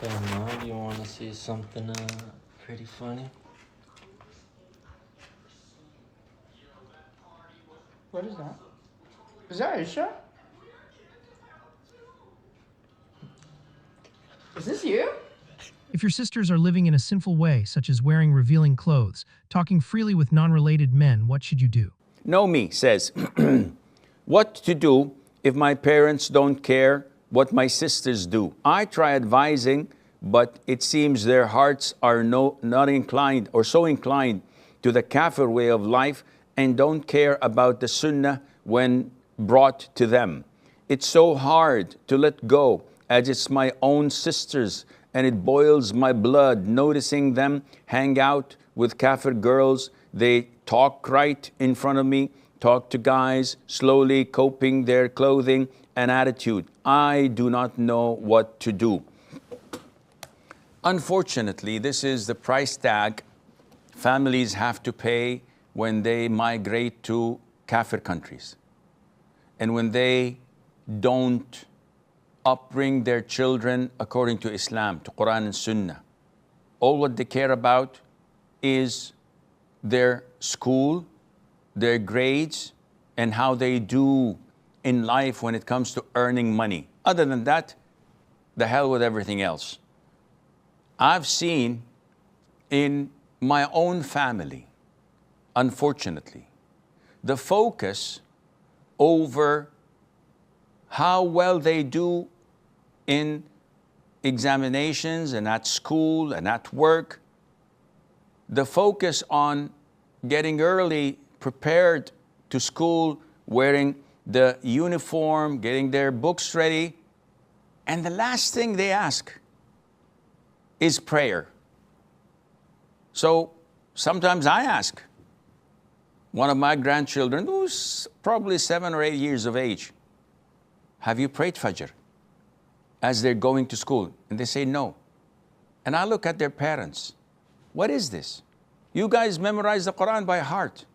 Hey Mom, you want to see something pretty funny? What is that? Is that Aisha? Is this you? If your sisters are living in a sinful way, such as wearing revealing clothes, talking freely with non-related men, what should you do? Nomi says, what to do if my parents don't care what my sisters do? I try advising, but it seems their hearts are not inclined or so inclined to the kafir way of life and don't care about the sunnah when brought to them. It's so hard to let go as it's my own sisters and it boils my blood noticing them hang out with kafir girls. They talk right in front of me, talk to guys, slowly copying their clothing and attitude. I do not know what to do. Unfortunately, this is the price tag families have to pay when they migrate to kafir countries and when they don't upbring their children according to Islam, to Quran and Sunnah. All what they care about is their school, their grades, and how they do in life when it comes to earning money. Other than that, the hell with everything else. I've seen in my own family, unfortunately, the focus over how well they do in examinations and at school and at work, the focus on getting early prepared to school, wearing the uniform, getting their books ready, and the last thing they ask is prayer. So sometimes I ask one of my grandchildren, who's probably 7 or 8 years of age, have you prayed Fajr as they're going to school? And they say no. And I look at their parents. What is this? You guys memorize the Quran by heart.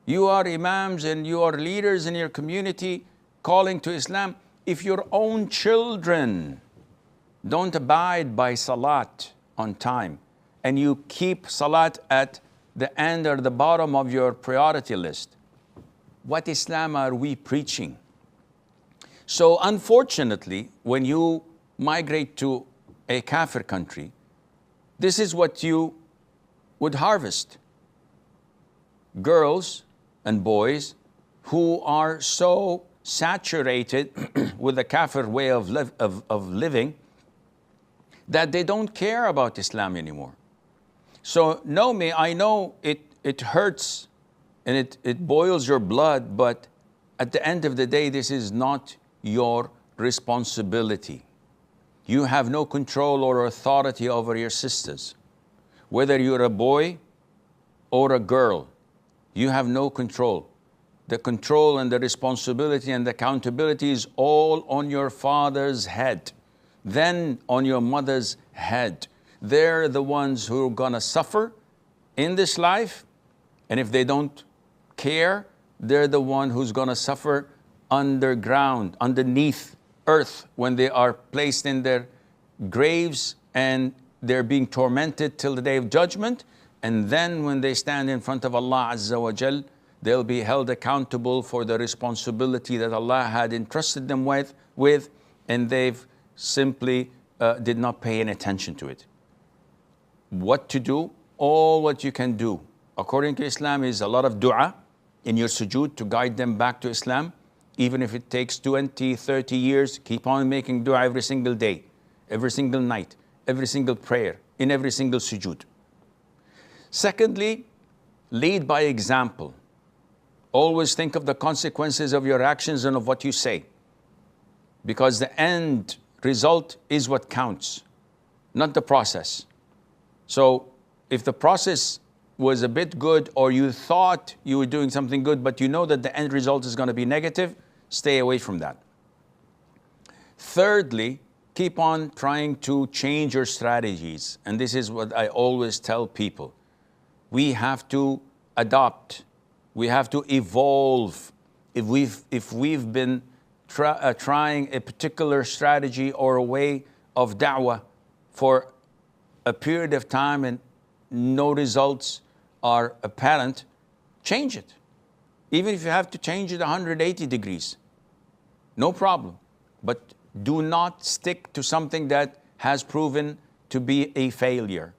You are imams and you are leaders in your community calling to Islam. If your own children don't abide by Salat on time and you keep Salat at the end or the bottom of your priority list, what Islam are we preaching? So unfortunately, when you migrate to a kafir country, this is what you would harvest. Girls and boys who are so saturated with the kafir way of living that they don't care about Islam anymore. So know me, I know it hurts and it boils your blood, but at the end of the day, this is not your responsibility. You have no control or authority over your sisters. Whether you're a boy or a girl, you have no control. The control and the responsibility and the accountability is all on your father's head, then on your mother's head. They're the ones who are gonna suffer in this life, and if they don't care, they're the one who's gonna suffer underground, underneath earth, when they are placed in their graves and they're being tormented till the day of judgment. And then when they stand in front of Allah Azza wa Jal, they'll be held accountable for the responsibility that Allah had entrusted them with, and they've simply did not pay any attention to it. What to do? All what you can do, according to Islam, is a lot of dua in your sujood to guide them back to Islam. Even if it takes 20, 30 years, keep on making dua every single day, every single night, every single prayer, in every single sujood. Secondly, lead by example. Always think of the consequences of your actions and of what you say, because the end result is what counts, not the process. So if the process was a bit good, or you thought you were doing something good, but you know that the end result is going to be negative, stay away from that. Thirdly, keep on trying to change your strategies. And this is what I always tell people. We have to adopt. We have to evolve. If we've been trying a particular strategy or a way of da'wah for a period of time and no results are apparent, change it. Even if you have to change it 180 degrees, no problem. But do not stick to something that has proven to be a failure.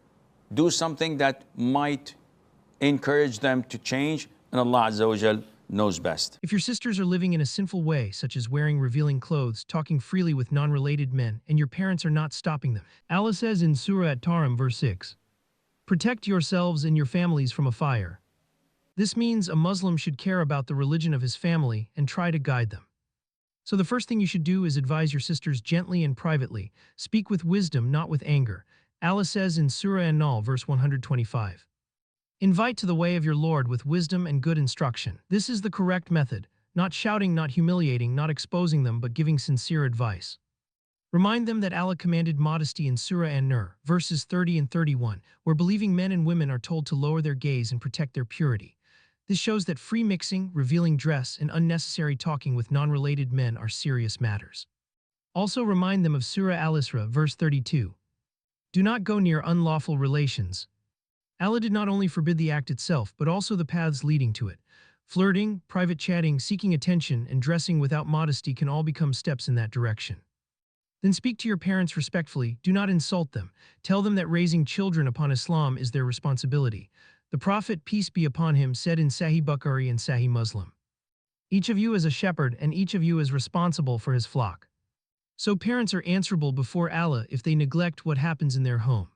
Do something that might encourage them to change, and Allah Azza wa Jal knows best. If your sisters are living in a sinful way, such as wearing revealing clothes, talking freely with non-related men, and your parents are not stopping them, Allah says in Surah At-Tarim, verse 6, "Protect yourselves and your families from a fire." This means a Muslim should care about the religion of his family and try to guide them. So the first thing you should do is advise your sisters gently and privately. Speak with wisdom, not with anger. Allah says in Surah An-Nahl, verse 125, "Invite to the way of your Lord with wisdom and good instruction." This is the correct method, not shouting, not humiliating, not exposing them, but giving sincere advice. Remind them that Allah commanded modesty in Surah An-Nur, verses 30 and 31, where believing men and women are told to lower their gaze and protect their purity. This shows that free mixing, revealing dress, and unnecessary talking with non-related men are serious matters. Also remind them of Surah Al-Isra, verse 32. Do not go near unlawful relations. Allah did not only forbid the act itself, but also the paths leading to it. Flirting, private chatting, seeking attention, and dressing without modesty can all become steps in that direction. Then speak to your parents respectfully. Do not insult them. Tell them that raising children upon Islam is their responsibility. The Prophet, peace be upon him, said in Sahih Bukhari and Sahih Muslim, "Each of you is a shepherd, and each of you is responsible for his flock." So parents are answerable before Allah if they neglect what happens in their home.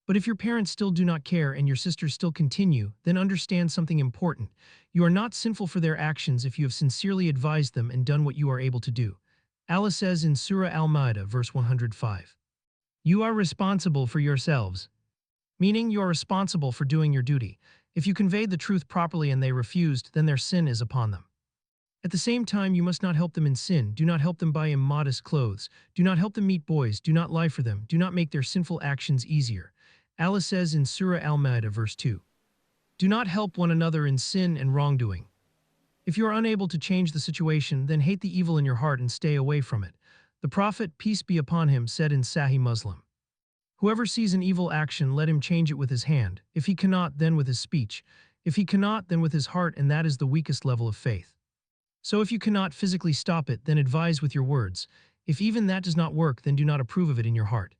But if your parents still do not care and your sisters still continue, then understand something important. You are not sinful for their actions if you have sincerely advised them and done what you are able to do. Allah says in Surah Al-Ma'idah, verse 105, "You are responsible for yourselves," meaning you are responsible for doing your duty. If you conveyed the truth properly and they refused, then their sin is upon them. At the same time, you must not help them in sin. Do not help them buy immodest clothes. Do not help them meet boys. Do not lie for them. Do not make their sinful actions easier. Allah says in Surah Al-Ma'idah, verse 2, "Do not help one another in sin and wrongdoing." If you are unable to change the situation, then hate the evil in your heart and stay away from it. The Prophet, peace be upon him, said in Sahih Muslim, "Whoever sees an evil action, let him change it with his hand. If he cannot, then with his speech. If he cannot, then with his heart, and that is the weakest level of faith." So if you cannot physically stop it, then advise with your words. If even that does not work, then do not approve of it in your heart.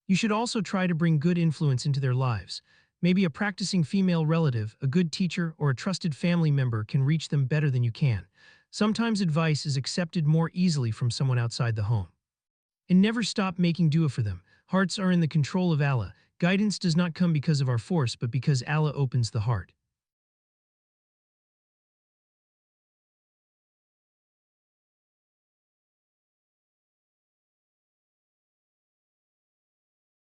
You should also try to bring good influence into their lives. Maybe a practicing female relative, a good teacher, or a trusted family member can reach them better than you can. Sometimes advice is accepted more easily from someone outside the home. And never stop making dua for them. Hearts are in the control of Allah. Guidance does not come because of our force, but because Allah opens the heart.